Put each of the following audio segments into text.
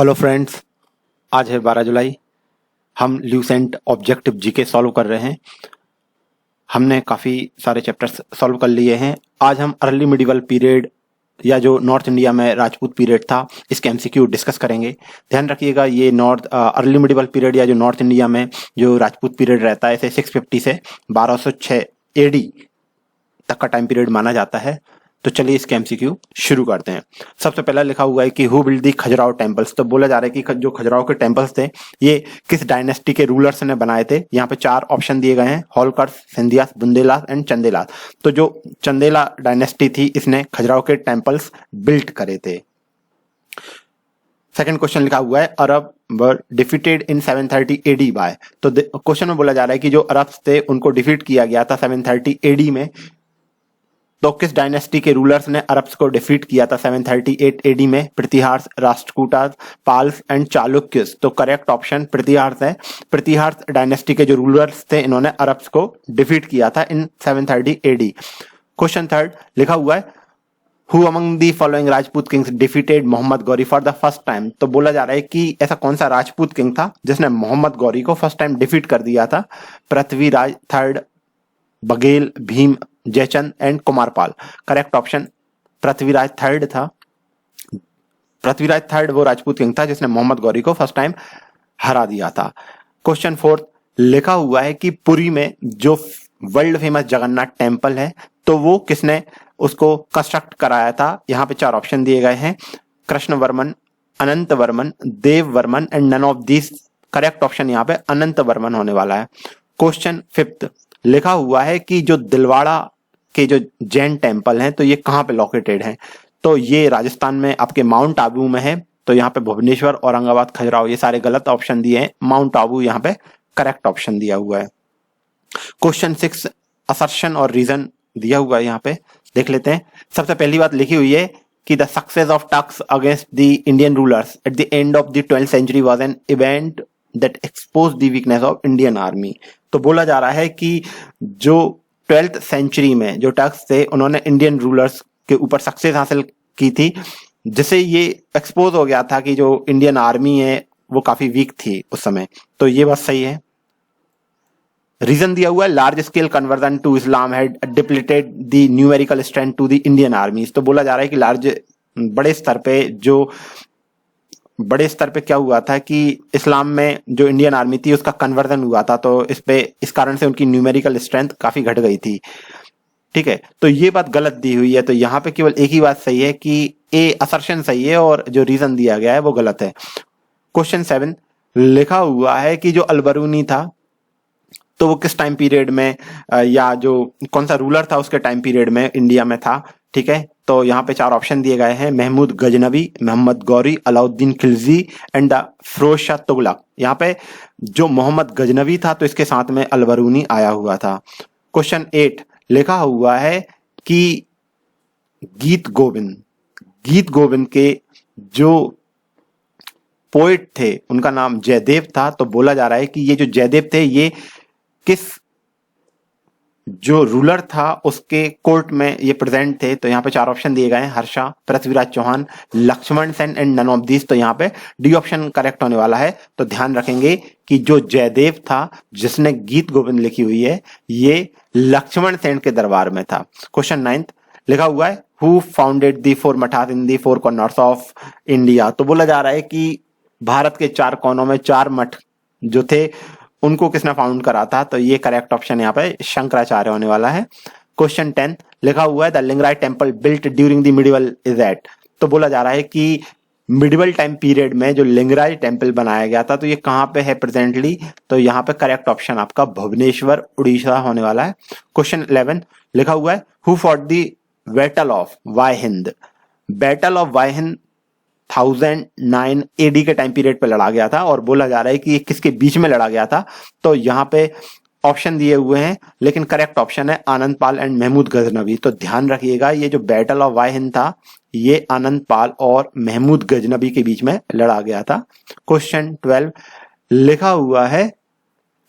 Hello friends, आज है 12 जुलाई। हम ल्यूसेंट ऑब्जेक्टिव जीके सॉल्व कर रहे हैं। हमने काफ़ी सारे चैप्टर्स सॉल्व कर लिए हैं। आज हम अर्ली मिडिवल पीरियड या जो नॉर्थ इंडिया में राजपूत पीरियड था इसके एमसीक्यू डिस्कस करेंगे। ध्यान रखिएगा, ये अर्ली मिडिवल पीरियड या जो नॉर्थ इंडिया में जो राजपूत पीरियड रहता है इसे 650 से 1206 एडी तक का टाइम पीरियड माना जाता है। तो चलिए इसके एमसीक्यू शुरू करते हैं। सबसे पहला लिखा हुआ है कि who build the Khajuraho temples. तो बोला जा रहा है कि जो खजुराहो के टेम्पल्स थे ये किस डायनेस्टी के रूलर्स ने बनाए थे। यहाँ पे 4 ऑप्शन दिए गए हैं, होलकर्स, सिंधियास, बुंदेलास एंड चंदेलास। तो जो चंदेला डायनेस्टी थी इसने खजुराहो के टेम्पल्स बिल्ट करे थे। सेकंड क्वेश्चन लिखा हुआ है Arab were defeated in 730 AD by. तो क्वेश्चन में बोला जा रहा है कि जो अरब्स थे उनको डिफीट किया गया था 730 एडी में। तो किस डायनेस्टी के रूलर्स ने अरब्स को डिफीट किया था 738 एडी में? प्रतिहार्स, राष्ट्रकूटास, पाल्स एंड चालुक्यस। तो करेक्ट ऑप्शन प्रतिहार्स है। प्रतिहार्स डायनेस्टी के जो रूलर्स थे इन्होंने अरब्स को डिफीट किया था इन 730 एडी। क्वेश्चन थर्ड लिखा हुआ है who among the following Rajput kings defeated Mohammed Ghori for the first time. तो बोला जा रहा है कि ऐसा कौन सा राजपूत किंग था जिसने मोहम्मद गौरी को फर्स्ट टाइम डिफीट कर दिया था? Prithviraj third, Baghel, Bhim, Jaichand and Kumarpal. Correct option Prithviraj third था। पृथ्वीराज थर्ड वो राजपूत किंग था जिसने मोहम्मद गौरी को फर्स्ट टाइम हरा दिया था। क्वेश्चन फोर्थ लिखा हुआ है कि पुरी में जो वर्ल्ड फेमस जगन्नाथ टेम्पल है तो वो किसने उसको कंस्ट्रक्ट कराया था? यहाँ पे 4 ऑप्शन दिए गए हैं, Krishna Varman, Ananta Varman, Deva Varman and none of this. Correct option यहाँ पे अनंत वर्मन होने वाला है। क्वेश्चन फिफ्थ लिखा हुआ है कि जो दिलवाड़ा के जो जैन टेम्पल हैं तो ये कहाँ पे लोकेटेड हैं? तो ये राजस्थान में आपके माउंट आबू में है। तो यहाँ पे भुवनेश्वर, औरंगाबाद, खजुराहो ये सारे गलत ऑप्शन दिए हैं। माउंट आबू यहाँ पे करेक्ट ऑप्शन दिया हुआ है। क्वेश्चन 6 असर्शन और रीजन दिया हुआ है, यहाँ पे देख लेते हैं। सबसे पहली बात लिखी हुई है कि the success of Turks against the Indian rulers at the end of the 12th century was an event that exposed the weakness of Indian army। तो बोला जा रहा है कि जो 12th सेंचुरी में जो टक्स थे उन्होंने इंडियन रूलर्स के ऊपर सक्सेस हासिल की थी, जिससे ये एक्सपोज हो गया था कि जो इंडियन आर्मी है वो काफी वीक थी उस समय। तो ये बात सही है। रीजन दिया हुआ है large scale conversion to Islam had depleted the numerical strength to the Indian armies. तो बोला जा रहा है कि बड़े स्तर पे क्या हुआ था कि इस्लाम में जो इंडियन आर्मी थी उसका कन्वर्जन हुआ था, तो इस कारण से उनकी न्यूमेरिकल स्ट्रेंथ काफी घट गई थी। ठीक है, तो ये बात गलत दी हुई है। तो यहाँ पे केवल एक ही बात सही है कि ए असर्शन सही है और जो रीजन दिया गया है वो गलत है। क्वेश्चन 7 लिखा हुआ है कि जो अलबरूनी था तो वो किस टाइम पीरियड में या जो कौन सा रूलर था उसके टाइम पीरियड में इंडिया में था? ठीक है, तो यहाँ पे 4 ऑप्शन दिए गए हैं, महमूद गजनवी, मोहम्मद गौरी, अलाउद्दीन खिलजी एंड द फिरोज शाह तुगलक। यहाँ पे जो मोहम्मद गजनवी था तो इसके साथ में अलबरूनी आया हुआ था। क्वेश्चन 8 लिखा हुआ है कि गीत गोविंद के जो पोएट थे उनका नाम जयदेव था। तो बोला जा रहा है कि ये जो जयदेव थे ये किस जो रूलर था उसके कोर्ट में ये प्रेजेंट थे? तो यहाँ पे 4 ऑप्शन दिए गए हैं, Harsha, Prithviraj Chauhan, Lakshman Sen and none of this. तो यहाँ पे डी ऑप्शन करेक्ट होने वाला है। तो ध्यान रखेंगे कि जो जयदेव था जिसने गीत गोविंद लिखी हुई है ये लक्ष्मण सेन के दरबार में था। क्वेश्चन 9 लिखा हुआ है who founded the 4 mathas in the 4 corners of India. तो बोला जा रहा है कि भारत के 4 कोनों में 4 मठ जो थे उनको किसने फाउंड करा था? तो ये करेक्ट ऑप्शन यहाँ पे शंकराचार्य होने वाला है। क्वेश्चन 10 लिखा हुआ है the Lingaraj temple built during the medieval is at. तो बोला जा रहा है कि मिडिवल टाइम पीरियड में जो लिंगराज टेम्पल बनाया गया था तो ये कहाँ पे है प्रेजेंटली? तो यहाँ पे करेक्ट ऑप्शन आपका भुवनेश्वर, उड़ीसा होने वाला है। क्वेश्चन 11 लिखा हुआ है who fought the battle of Waihind. Battle of Waihind 1009 AD के टाइम पीरियड पे लड़ा गया था और बोला जा रहा है कि ये किसके बीच में लड़ा गया था? तो यहाँ पे ऑप्शन दिए हुए हैं लेकिन करेक्ट ऑप्शन है आनंद पाल एंड महमूद गजनवी। तो ध्यान रखिएगा ये जो बैटल ऑफ वाई हिंद था ये आनंद पाल और महमूद गजनवी के बीच में लड़ा गया था। क्वेश्चन 12 लिखा हुआ है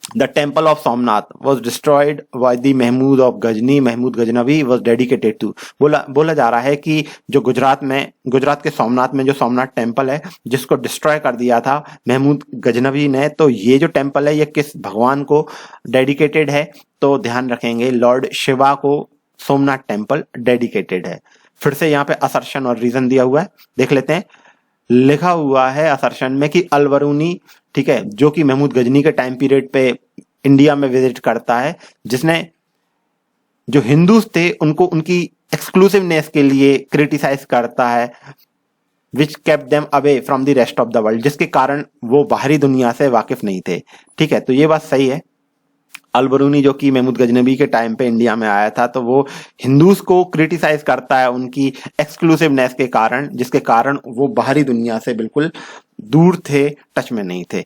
The temple of Somnath was destroyed by the Mahmud of Ghazni. Mahmud Ghaznavi was dedicated to. बोला जा रहा है कि जो गुजरात के सोमनाथ में जो सोमनाथ टेम्पल है जिसको डिस्ट्रॉय कर दिया था महमूद गजनवी ने, तो ये जो टेम्पल है ये किस भगवान को डेडिकेटेड है? तो ध्यान रखेंगे लॉर्ड शिवा को सोमनाथ टेम्पल डेडिकेटेड है। फिर से यहाँ पे असर्शन और रीजन दिया हुआ है, देख लेते हैं। लिखा हुआ है असर्शन में कि अलबरूनी, ठीक है, जो कि महमूद गजनी के टाइम पीरियड पे इंडिया में विजिट करता है, जिसने जो हिंदूज थे उनको उनकी एक्सक्लूसिवनेस के लिए क्रिटिसाइज करता है, विच kept them away from the rest of the world, जिसके कारण वो बाहरी दुनिया से वाकिफ नहीं थे। ठीक है, तो ये बात सही है। अलबरूनी जो कि महमूद गजनबी के टाइम पे इंडिया में आया था, तो वो हिंदूज को क्रिटिसाइज करता है उनकी एक्सक्लूसिवनेस के कारण, जिसके कारण वो बाहरी दुनिया से बिल्कुल दूर थे, टच में नहीं थे।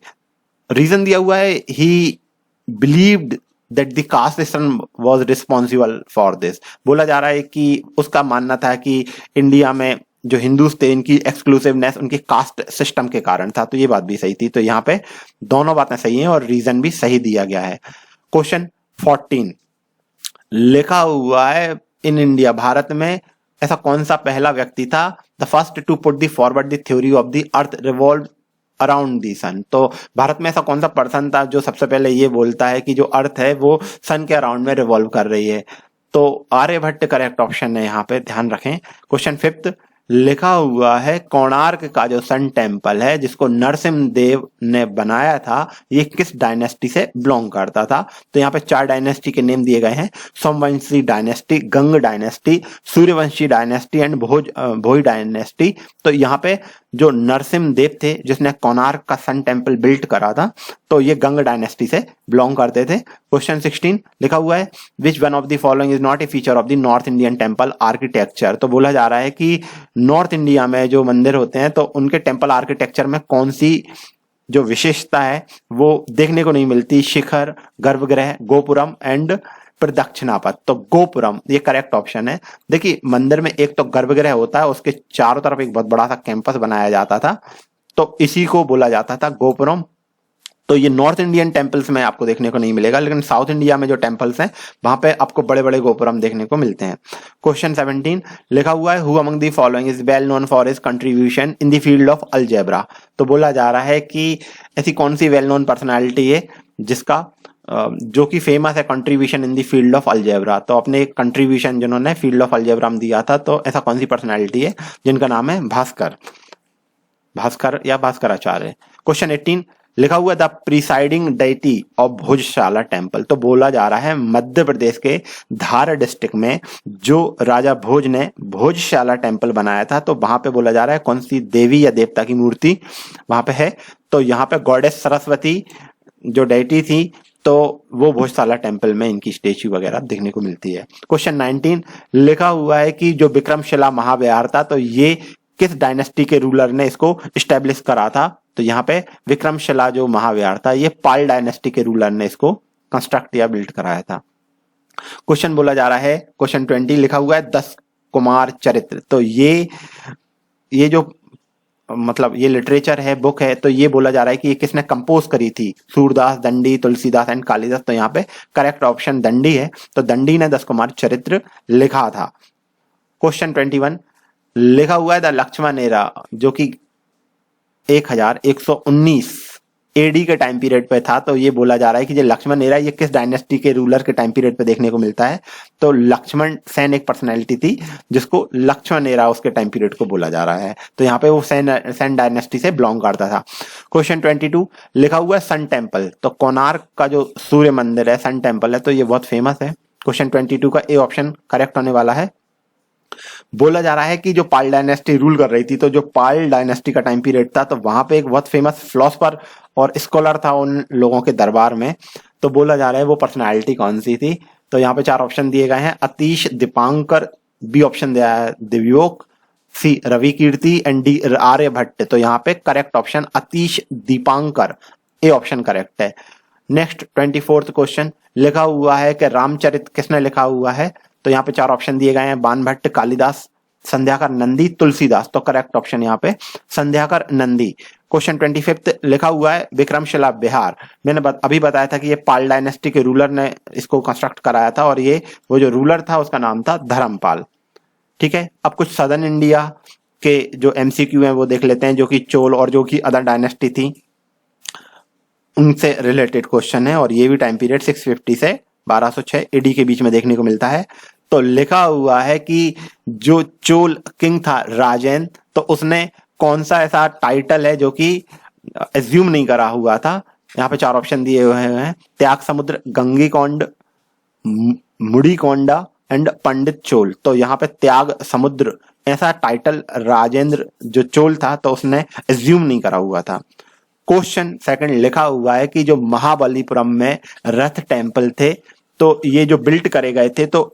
रीजन दिया हुआ है, ही believed that the caste system was responsible for this. बोला जा रहा है कि उसका मानना था कि इंडिया में जो हिंदूज थे इनकी एक्सक्लूसिवनेस उनकी कास्ट सिस्टम के कारण था। तो ये बात भी सही थी। तो यहाँ पे दोनों बातें सही हैं और रीजन भी सही दिया गया है। क्वेश्चन 14 लिखा हुआ है, इन इंडिया, भारत में ऐसा कौन सा पहला व्यक्ति था, the first to put the forward the theory of the earth revolve around the sun. तो भारत में ऐसा कौन सा पर्सन था जो सबसे पहले ये बोलता है कि जो अर्थ है वो सन के अराउंड में रिवॉल्व कर रही है? तो आर्यभट्ट करेक्ट ऑप्शन है, यहाँ पे ध्यान रखें। क्वेश्चन 5 लिखा हुआ है, कोणार्क का जो सन टेम्पल है जिसको नरसिम्ह देव ने बनाया था, ये किस डायनेस्टी से बिलोंग करता था? तो यहाँ पे 4 डायनेस्टी के नेम दिए गए हैं, Somvanshi dynasty, Ganga dynasty, Suryavanshi dynasty and Bhoj dynasty. तो यहाँ पे जो नरसिम्ह देव थे जिसने कोणार्क का सन टेम्पल बिल्ट करा था, तो ये गंग डायनेस्टी से बिलोंग करते थे। क्वेश्चन 16 लिखा हुआ है, which one of the following is not a feature of the north Indian temple architecture. तो बोला जा रहा है कि नॉर्थ इंडिया में जो मंदिर होते हैं तो उनके टेम्पल आर्किटेक्चर में कौन सी जो विशेषता है वो देखने को नहीं मिलती? शिखर, गर्भगृह, गोपुरम एंड प्रदक्षिणापथ। तो गोपुरम ये करेक्ट ऑप्शन है। देखिए, मंदिर में एक तो गर्भगृह होता है, उसके चारों तरफ एक बहुत बड़ा सा कैंपस बनाया जाता था, तो इसी को बोला जाता था गोपुरम। तो ये नॉर्थ इंडियन टेम्पल्स में आपको देखने को नहीं मिलेगा, लेकिन साउथ इंडिया में जो टेम्पल्स हैं वहां पे आपको बड़े बड़े गोपुरम देखने को मिलते हैं। क्वेश्चन 17 लिखा हुआ है, who among the following is well known for his contribution in the field of algebra. तो बोला जा रहा है कि ऐसी कौन सी वेल नोन पर्सनैलिटी है जिसका जो कि फेमस है contribution in the field of algebra. तो अपने कंट्रीब्यूशन जिन्होंने फील्ड ऑफ अलजेब्रा में दिया था, तो ऐसा कौन सी पर्सनैलिटी है जिनका नाम है भास्कर या भास्कराचार्य। क्वेश्चन 18 लिखा हुआ, the presiding deity of Bhojshala temple. तो बोला जा रहा है मध्य प्रदेश के धार डिस्ट्रिक्ट में जो राजा भोज ने भोजशाला टेम्पल बनाया था, तो वहां पे बोला जा रहा है कौन सी देवी या देवता की मूर्ति वहां पे है? तो यहाँ पे गॉडेस सरस्वती जो डेटी थी, तो वो भोजशाला टेम्पल में इनकी स्टेच्यू वगैरह देखने को मिलती है। क्वेश्चन 19 लिखा हुआ है कि जो विक्रमशिला महाविहार था, तो ये किस डायनेस्टी के रूलर ने इसको स्टैब्लिश करा था? तो यहाँ पे विक्रमशिला जो महाविहार था, ये पाल डायनेस्टी के रूलर ने इसको कंस्ट्रक्ट या बिल्ड कराया था। क्वेश्चन बोला जा रहा है, क्वेश्चन 20 लिखा हुआ है, 10 कुमार चरित्र। तो ये जो मतलब ये लिटरेचर है, बुक है, तो ये बोला जा रहा है कि ये किसने कंपोज करी थी? सूरदास, दंडी, तुलसीदास एंड कालिदास। तो यहाँ पे करेक्ट ऑप्शन दंडी है। तो दंडी ने 10 कुमार चरित्र लिखा था। क्वेश्चन 21 लिखा हुआ है, द लक्ष्मण एरा, जो कि 1119 एडी के टाइम पीरियड पे था। तो ये बोला जा रहा है कि जो लक्ष्मण एरा ये किस डायनेस्टी के रूलर के टाइम पीरियड पे देखने को मिलता है? तो लक्ष्मण सेन एक पर्सनैलिटी थी जिसको लक्ष्मण एरा उसके टाइम पीरियड को बोला जा रहा है। तो यहाँ पे वो सेन डायनेस्टी से बिलोंग करता था। क्वेश्चन 22 लिखा हुआ है, सन टेम्पल। तो कोणार्क का जो सूर्य मंदिर है, सन टेम्पल है, तो ये बहुत फेमस है। क्वेश्चन 22 का ए ऑप्शन करेक्ट होने वाला है। बोला जा रहा है कि जो पाल डायनेस्टी रूल कर रही थी, तो जो पाल डायनेस्टी का टाइम पीरियड था, तो वहां पे एक बहुत फेमस फिलोसफर और स्कॉलर था उन लोगों के दरबार में। तो बोला जा रहा है वो पर्सनालिटी कौन सी थी? तो यहाँ पे 4 ऑप्शन दिए गए हैं, अतीश, दीपांकर, बी ऑप्शन दिया है दिव्योग, सी रवि कीर्ति एंड डी आर्यभट्ट। तो यहाँ पे correct option Atish Dipankar, A option correct है। नेक्स्ट 24th क्वेश्चन लिखा हुआ है कि रामचरित किसने लिखा हुआ है? तो यहाँ पे 4 ऑप्शन दिए गए हैं, बाणभट्ट, कालिदास, संध्याकर नंदी, तुलसीदास। तो करेक्ट ऑप्शन यहाँ पे संध्याकर नंदी। क्वेश्चन 25 लिखा हुआ है विक्रमशिला बिहार। मैंने अभी बताया था कि ये पाल डायनेस्टी के रूलर ने इसको कंस्ट्रक्ट कराया था और ये वो जो रूलर था उसका नाम था धर्मपाल। ठीक है, अब कुछ सदर्न इंडिया के जो एमसीक्यू हैं वो देख लेते हैं, जो कि चोल और जो कि अदर डायनेस्टी थी उनसे रिलेटेड क्वेश्चन है, और ये भी टाइम पीरियड 650 से 1206 एडी के बीच में देखने को मिलता है। तो लिखा हुआ है कि जो चोल किंग था राजेंद्र, तो उसने कौन सा ऐसा टाइटल है जो कि एज्यूम नहीं करा हुआ था। यहाँ पे 4 ऑप्शन दिए हुए हैं, त्याग समुद्र, गंगीकोंड, मुड़ीकोंडा एंड पंडित चोल। तो यहाँ पे त्याग समुद्र ऐसा टाइटल राजेंद्र जो चोल था तो उसने एज्यूम नहीं करा हुआ था। क्वेश्चन सेकंड लिखा हुआ है कि जो महाबलीपुरम में रथ टेम्पल थे तो ये जो बिल्ट करे गए थे तो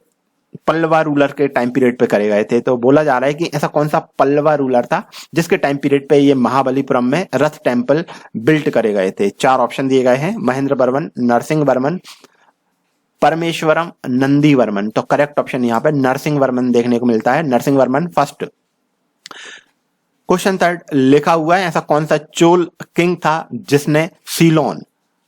पल्लवा रूलर के टाइम पीरियड पे करे गए थे। तो बोला जा रहा है कि ऐसा कौन सा पल्लवा रूलर था जिसके टाइम पीरियड पे ये महाबलीपुरम में रथ टेम्पल बिल्ट करे गए थे। 4 ऑप्शन दिए गए हैं, महेंद्र वर्मन, नरसिंह वर्मन, परमेश्वरम, नंदी वर्मन। तो करेक्ट ऑप्शन यहाँ पे नरसिंह वर्मन देखने को मिलता है, Narasimha Varman first. Question third लिखा हुआ है ऐसा कौन सा चोल किंग था जिसने सीलोन,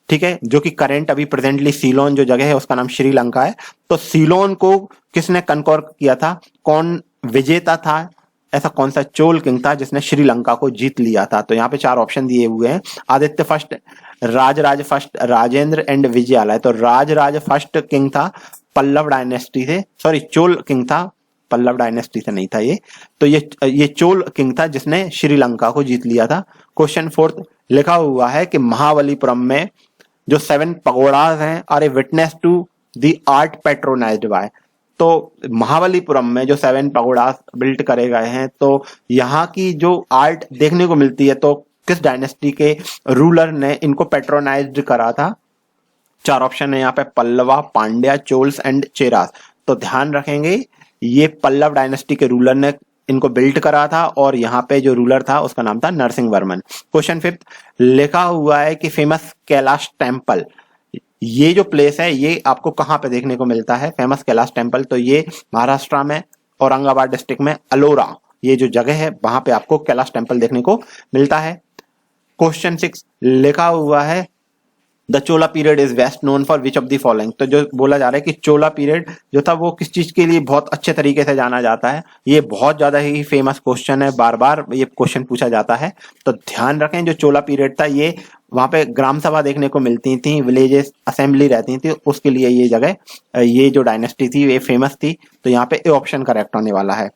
ठीक है, जो कि करेंट अभी प्रेजेंटली सीलोन जो जगह है उसका नाम श्रीलंका है, तो सीलोन को किसने कनकॉर किया था, कौन विजेता था, ऐसा कौन सा चोल किंग था जिसने श्रीलंका को जीत लिया था। तो यहाँ पे 4 ऑप्शन दिए हुए हैं, Aditya first, Rajaraja first, Rajendra and Vijayalaya. तो राजराज फर्स्ट किंग था पल्लव डायनेस्टी से, सॉरी चोल किंग था, पल्लव डायनेस्टी से नहीं था ये। तो ये चोल किंग था जिसने श्रीलंका को जीत लिया था। क्वेश्चन फोर्थ लिखा हुआ है कि महाबलीपुरम में जो 7 पगोड़ास हैं are a witness to the art patronized by. तो महाबलीपुरम में जो 7 पगोड़ास बिल्ट करे गए हैं तो यहाँ की जो आर्ट देखने को मिलती है तो किस डायनेस्टी के रूलर ने इनको पेट्रोनाइज्ड करा था। 4 ऑप्शन है यहाँ पे, पल्लवा, पांड्या, चोल्स एंड चेरास। तो ध्यान रखेंगे ये पल्लव डायनेस्टी के रूलर ने इनको बिल्ट करा था और यहाँ पे जो रूलर था उसका नाम था नरसिंह वर्मन। क्वेश्चन फिफ्थ लिखा हुआ है कि फेमस कैलाश टेम्पल, ये जो प्लेस है ये आपको कहाँ पे देखने को मिलता है, फेमस कैलाश टेम्पल। तो ये महाराष्ट्र में औरंगाबाद डिस्ट्रिक्ट में अलोरा ये जो जगह है वहां पे आपको कैलाश टेम्पल देखने को मिलता है। क्वेश्चन 6 लिखा हुआ है the Chola period is best known for which of the following. तो जो बोला जा रहा है कि चोला पीरियड जो था वो किस चीज के लिए बहुत अच्छे तरीके से जाना जाता है, ये बहुत ज्यादा ही फेमस क्वेश्चन है, बार बार ये क्वेश्चन पूछा जाता है। तो ध्यान रखें जो चोला पीरियड था ये वहां पे ग्राम सभा देखने को मिलती थी, विलेजेस असेंबली रहती थी, उसके लिए ये जगह ये जो डायनेस्टी थी ये फेमस थी। तो यहाँ पे ए ऑप्शन करेक्ट होने वाला है।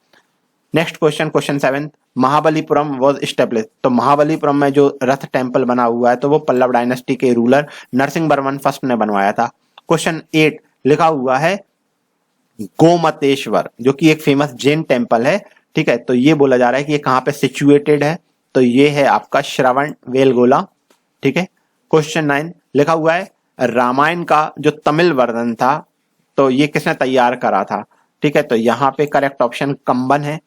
Next question, question 7 Mahabalipuram was establish. तो महाबलीपुरम में जो रथ टेम्पल बना हुआ है तो वो पल्लव डायनेस्टी के रूलर नरसिंह वर्मन फर्स्ट ने बनवाया था। क्वेश्चन 8 लिखा हुआ है गोमतेश्वर जो कि एक फेमस जैन टेम्पल है, ठीक है। तो ये बोला जा रहा है कि ये कहाँ पे सिचुएटेड है, तो ये है आपका श्रवण वेलगोला, ठीक है। क्वेश्चन 9 लिखा हुआ है रामायण का जो तमिल वर्जन था तो ये किसने तैयार करा था, ठीक है। तो यहाँ पे करेक्ट ऑप्शन कंबन है,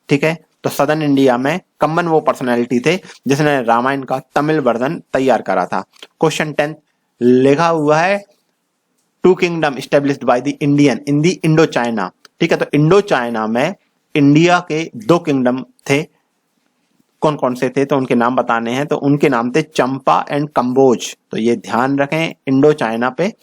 ठीक है। तो सदर्न इंडिया में कंबन वो पर्सनैलिटी थे जिसने रामायण का तमिल वर्जन तैयार करा था। क्वेश्चन 10 लिखा हुआ है two kingdom established by the Indian in the Indo China, ठीक है। तो इंडो चाइना में इंडिया के 2 किंगडम थे, कौन कौन से थे तो उनके नाम बताने हैं। तो उनके नाम थे चंपा एंड कंबोज। तो ये ध्यान रखें इंडो चाइना पे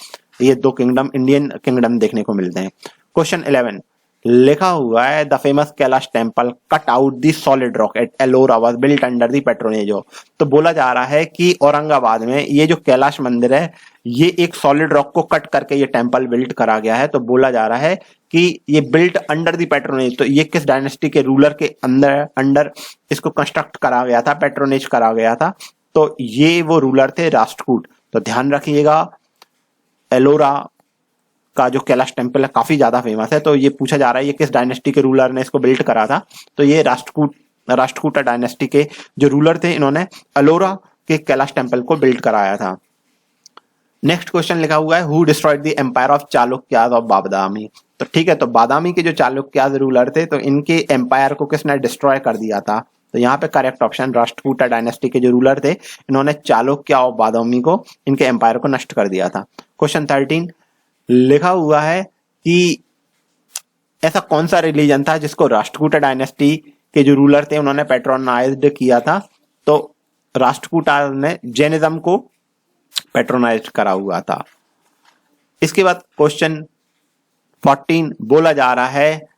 ये 2 किंगडम इंडियन किंगडम देखने को मिलते हैं। क्वेश्चन 11 लिखा हुआ है the famous Kailash temple cut out the solid rock at Ellora was built under the patronage of. तो बोला जा रहा है कि औरंगाबाद में ये जो कैलाश मंदिर है ये एक सॉलिड रॉक को कट करके ये टेम्पल बिल्ट करा गया है। तो बोला जा रहा है कि ये बिल्ट अंडर द पेट्रोनेज, तो ये किस डायनेस्टी के रूलर के अंडर इसको कंस्ट्रक्ट करा गया था, पेट्रोनेज करा गया था। तो ये वो रूलर थे राष्ट्रकूट। तो ध्यान रखिएगा एलोरा का जो कैलाश टेम्पल है काफी ज्यादा फेमस है। तो ये पूछा जा रहा है ये किस डायनेस्टी के रूलर ने इसको बिल्ड करा था, तो ये राष्ट्रकूटा डायनेस्टी के जो रूलर थे इन्होंने अलोरा के कैलाश टेम्पल को बिल्ड कराया था। नेक्स्ट क्वेश्चन लिखा हुआ है who destroyed the empire of Chalukyas of Badami. तो ठीक है, तो बादामी के जो चालुक्याज रूलर थे तो इनके एम्पायर को किसने डिस्ट्रॉय कर दिया था। तो यहाँ पे करेक्ट ऑप्शन राष्ट्रकूटा डायनेस्टी के जो रूलर थे इन्होंने चालुक्य ऑफ बादामी को इनके एम्पायर को नष्ट कर दिया था। क्वेश्चन 13 लिखा हुआ है कि ऐसा कौन सा रिलीजन था जिसको राष्ट्रकूटा डायनेस्टी के जो रूलर थे उन्होंने पेट्रोनाइज्ड किया था। तो राष्ट्रकूटा ने जैनिज्म को पेट्रोनाइज करा हुआ था। इसके बाद क्वेश्चन 14 बोला जा रहा है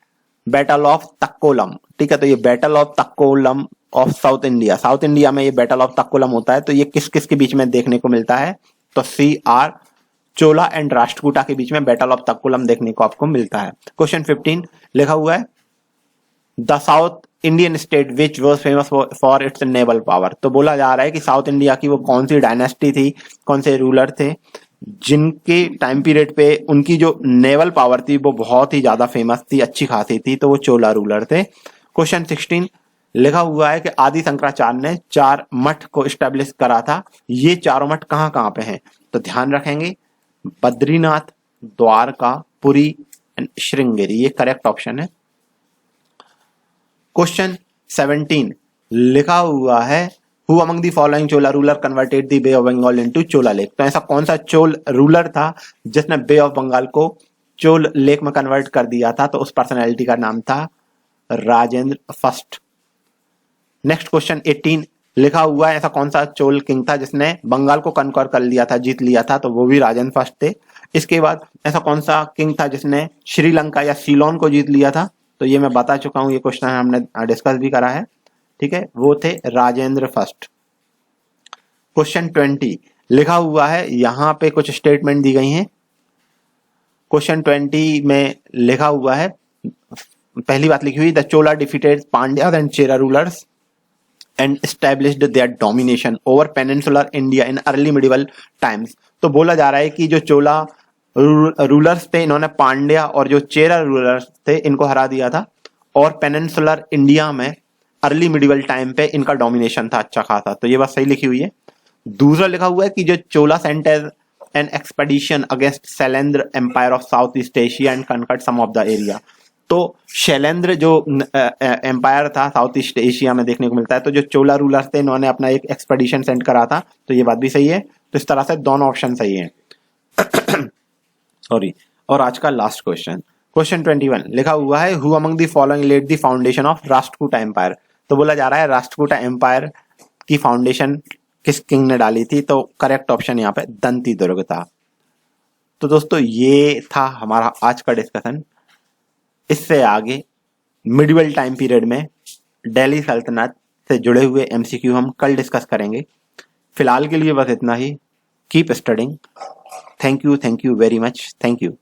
बैटल ऑफ तक्कोलम। ठीक है, तो ये battle of Takkolam of South India, South India में ये बैटल ऑफ तक्कोलम होता है, तो ये किस किस के बीच में देखने को मिलता है? तो CR चोला एंड राष्ट्रकूटा के बीच में बैटल ऑफ तक्कोलम देखने को आपको मिलता है। क्वेश्चन 15 लिखा हुआ है the south Indian state which was famous for its naval power. तो बोला जा रहा है कि साउथ इंडिया की वो कौन सी डायनेस्टी थी, कौन से रूलर थे जिनके टाइम पीरियड पे उनकी जो नेवल पावर थी वो बहुत ही ज्यादा फेमस थी, अच्छी खासी थी, तो वो चोला रूलर थे। क्वेश्चन 16 लिखा हुआ है कि आदि शंकराचार्य ने 4 मठ को स्टैब्लिश करा था। ये चारों मठ कहाँ कहाँ पे हैं? तो ध्यान रखेंगे बद्रीनाथ, द्वारका, पुरी एंड श्रृंगेरी, ये करेक्ट ऑप्शन है। क्वेश्चन 17 लिखा हुआ है who among the following Chola ruler converted the bay of Bengal into Chola lake. तो ऐसा कौन सा चोल रूलर था जिसने बे ऑफ बंगाल को चोल लेक में कन्वर्ट कर दिया था? तो उस पर्सनैलिटी का नाम था राजेंद्र फर्स्ट। नेक्स्ट क्वेश्चन 18 लिखा हुआ है ऐसा कौन सा चोल किंग था जिसने बंगाल को कन्कर कर लिया था, जीत लिया था? तो वो भी राजेंद्र फर्स्ट थे। इसके बाद ऐसा कौन सा किंग था जिसने श्रीलंका या सीलोन को जीत लिया था? तो ये मैं बता चुका हूं, ये क्वेश्चन हमने डिस्कस भी करा है। ठीक है, वो थे राजेंद्र फर्स्ट। क्वेश्चन 20 लिखा हुआ है, यहां पे कुछ स्टेटमेंट दी गई हैं। क्वेश्चन 20 में लिखा हुआ है, पहली बात लिखी हुई the Chola defeated Pandyas and Chera rulers and established their domination over peninsular India in early medieval times. तो बोला जा रहा है कि जो चोला रूलर्स थे इन्होंने पांड्या और जो चेरा रूलर्स थे इनको हरा दिया था, और पेनिनसुलर इंडिया में अर्ली मिडिवल टाइम पे इनका डोमिनेशन था अच्छा खासा। तो ये बात सही लिखी हुई है। दूसरा लिखा हुआ है कि जो Chola sent an expedition against Shailendra empire of South East Asia and conquered some of the area. तो शैलेंद्र जो एम्पायर था साउथ ईस्ट एशिया में देखने को मिलता है, तो जो चोला रूलर्स थे इन्होंने अपना एक एक्सपेडिशन सेंड करा था। तो ये बात भी सही है। तो इस तरह से दोनों ऑप्शन सही है। सॉरी। और आज का लास्ट क्वेश्चन, क्वेश्चन 21 लिखा हुआ है who among the following led the foundation of Rashtrakuta empire. तो बोला जा रहा है राष्ट्रकूटा एम्पायर की फाउंडेशन किस किंग ने डाली थी? तो करेक्ट ऑप्शन यहाँ पे दंती दुर्ग था। तो दोस्तों ये था हमारा आज का डिस्कशन। इससे आगे मिडिवल टाइम पीरियड में दिल्ली सल्तनत से जुड़े हुए MCQ हम कल डिस्कस करेंगे। फिलहाल के लिए बस इतना ही। Keep studying. Thank you very much. Thank you.